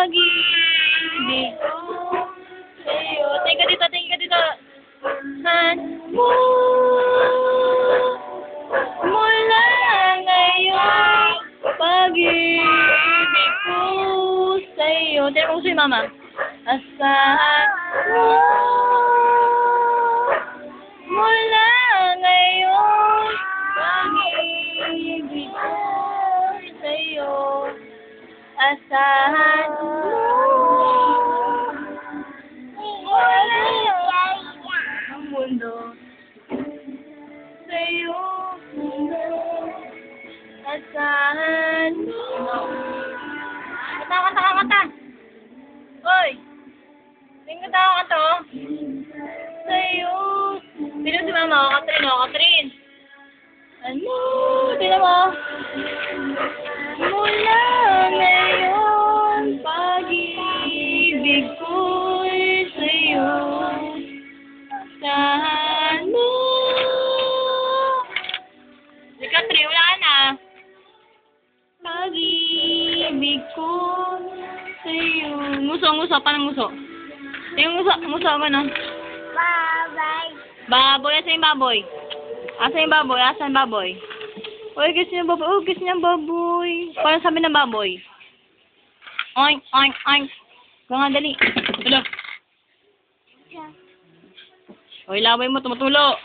pag-ibig ko sa'yo. Tingin ka dito. Han mo mula ngayon, pag-ibig ko sa'yo. Tingin mo si Mama. Asahan mo mula ngayon, pag-ibig ko sa'yo. Asahan mo wala ang mundo sa'yo. Asahan mo. Kanta. Hoy! Tingnan tayo ka to. Sa'yo. Sino si Mama? Katrin. Ano? Tingnan mo. Mula ngayon, pag-ibig ko'y sa'yo. Asahan mo. Si Katrin, wala ka na. Pag-ibig ko sa'yo. Nguso. Paano nguso? Yung nguso ka na. Bye-bye. Baboy. Asa yung baboy? Asa yung baboy? Uy, gusto niya baboy. Paano sabi ng baboy? Oink. Kung nga, dali. Hala. Uy, laway mo, tumutulo.